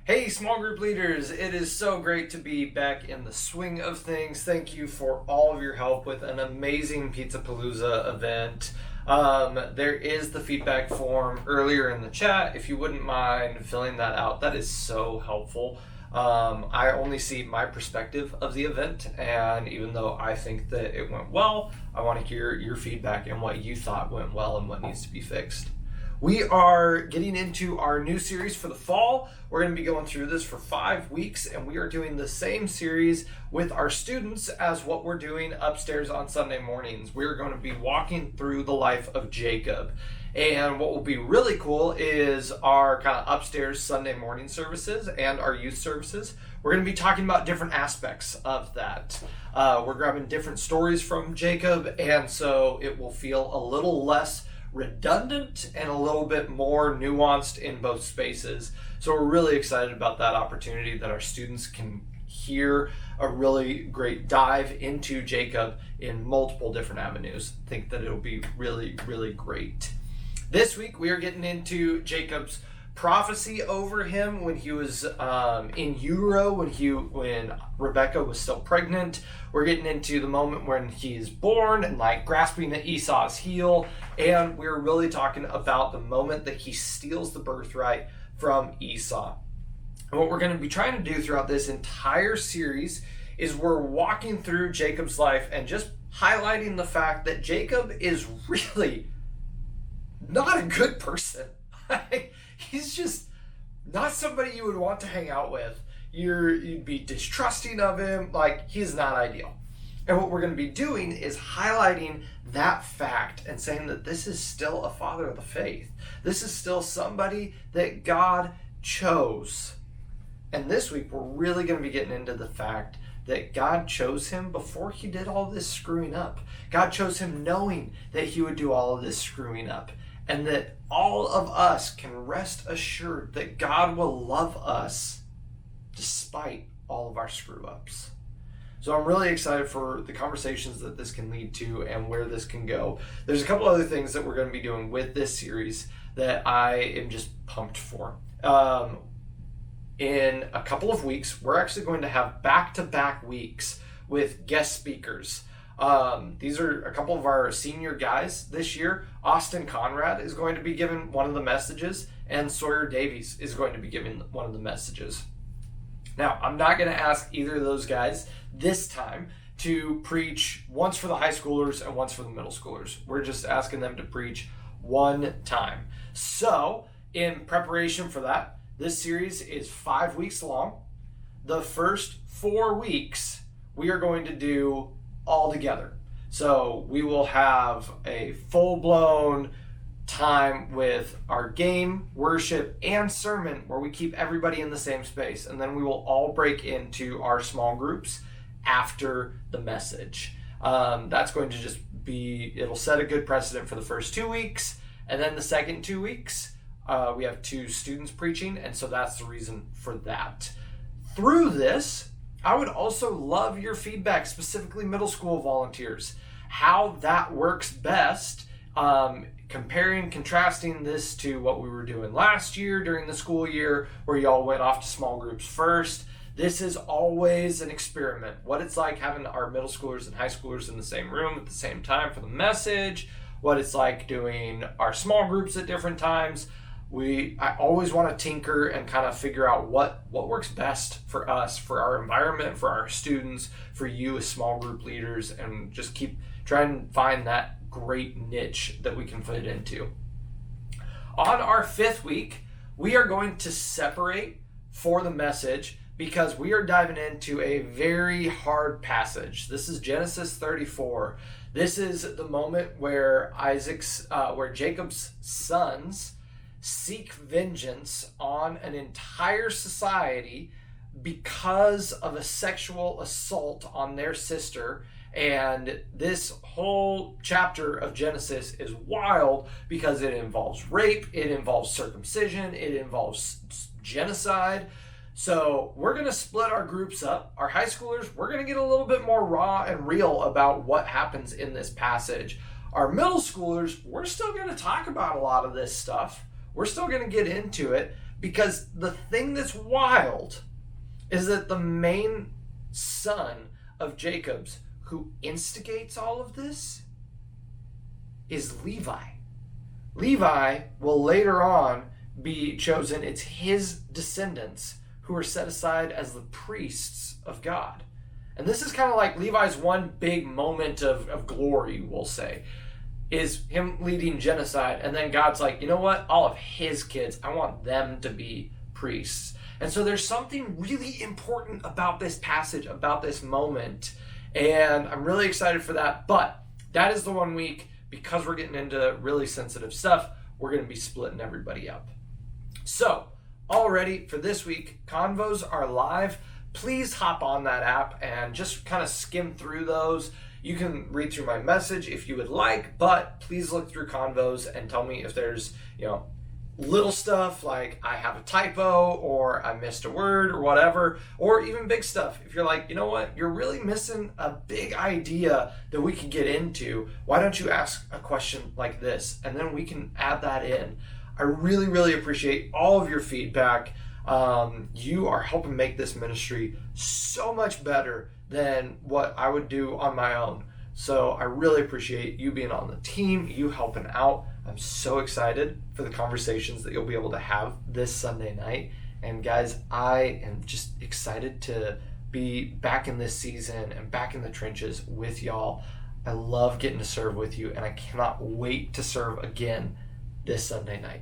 Hey, small group leaders, it is so great to be back in the swing of things. Thank you for all of your help with an amazing Pizza Palooza event. There is the feedback form earlier in the chat. If you wouldn't mind filling that out, that is so helpful. I only see my perspective of the event, and even though I think that it went well, I want to hear your feedback and what you thought went well and what needs to be fixed. We are getting into our new series for the fall. We're going to be going through this for 5 weeks, and we are doing the same series with our students as what we're doing upstairs on Sunday mornings. We're going to be walking through the life of Jacob. And what will be really cool is our kind of upstairs Sunday morning services and our youth services. We're going to be talking about different aspects of that. We're grabbing different stories from Jacob, and so it will feel a little less redundant and a little bit more nuanced in both spaces. So we're really excited about that opportunity that our students can hear a really great dive into Jacob in multiple different avenues. I think that it'll be really, really great. This week we are getting into Jacob's prophecy over him when he was in utero, when Rebecca was still pregnant. We're getting into the moment when he's born and like grasping at Esau's heel, and we're really talking about the moment that he steals the birthright from Esau. And what we're going to be trying to do throughout this entire series is we're walking through Jacob's life and just highlighting the fact that Jacob is really not a good person. He's just not somebody you would want to hang out with. You'd be distrusting of him. Like, he's not ideal. And what we're going to be doing is highlighting that fact and saying that this is still a father of the faith. This is still somebody that God chose. And this week, we're really going to be getting into the fact that God chose him before he did all this screwing up. God chose him knowing that he would do all of this screwing up. And that all of us can rest assured that God will love us despite all of our screw-ups. So I'm really excited for the conversations that this can lead to and where this can go. There's a couple other things that we're going to be doing with this series that I am just pumped for. In a couple of weeks, we're actually going to have back-to-back weeks with guest speakers. These are a couple of our senior guys this year. Austin Conrad is going to be giving one of the messages, and Sawyer Davies is going to be giving one of the messages. Now, I'm not going to ask either of those guys this time to preach once for the high schoolers and once for the middle schoolers. We're just asking them to preach one time. So, in preparation for that, this series is 5 weeks long. The first 4 weeks we are going to do all together. So we will have a full-blown time with our game, worship, and sermon where we keep everybody in the same space. And then we will all break into our small groups after the message. That's going to just be, it'll set a good precedent for the first 2 weeks. And then the second 2 weeks, we have 2 students preaching. And so that's the reason for that. Through this, I would also love your feedback, specifically middle school volunteers, how that works best, comparing, contrasting this to what we were doing last year during the school year where y'all went off to small groups first. This is always an experiment. What it's like having our middle schoolers and high schoolers in the same room at the same time for the message, what it's like doing our small groups at different times. I always want to tinker and kind of figure out what works best for us, for our environment, for our students, for you as small group leaders, and just keep trying to find that great niche that we can fit into. On our 5th week, we are going to separate for the message because we are diving into a very hard passage. This is Genesis 34. This is the moment where where Jacob's sons seek vengeance on an entire society because of a sexual assault on their sister. And this whole chapter of Genesis is wild because it involves rape, it involves circumcision, it involves genocide. So we're going to split our groups up. Our high schoolers, we're going to get a little bit more raw and real about what happens in this passage. Our middle schoolers, we're still going to talk about a lot of this stuff. We're still going to get into it Because the thing that's wild is that the main son of Jacob's who instigates all of this is Levi. Levi will later on be chosen. It's his descendants who are set aside as the priests of God. And this is kind of like Levi's one big moment of glory, we'll say, is him leading genocide. And then God's like, you know what? All of his kids, I want them to be priests. And so there's something really important about this passage, about this moment. And I'm really excited for that. But that is the 1 week. Because we're getting into really sensitive stuff, we're going to be splitting everybody up. So, already for this week, Convos are live. Please hop on that app and just kind of skim through those. You can read through my message if you would like, but please look through Convos and tell me if there's, little stuff like I have a typo or I missed a word or whatever, or even big stuff. If you're like, you know what, you're really missing a big idea that we can get into, why don't you ask a question like this? And then we can add that in. I really, really appreciate all of your feedback. You are helping make this ministry so much better than what I would do on my own. So I really appreciate you being on the team, you helping out. I'm so excited for the conversations that you'll be able to have this Sunday night. And guys, I am just excited to be back in this season and back in the trenches with y'all. I love getting to serve with you, and I cannot wait to serve again this Sunday night.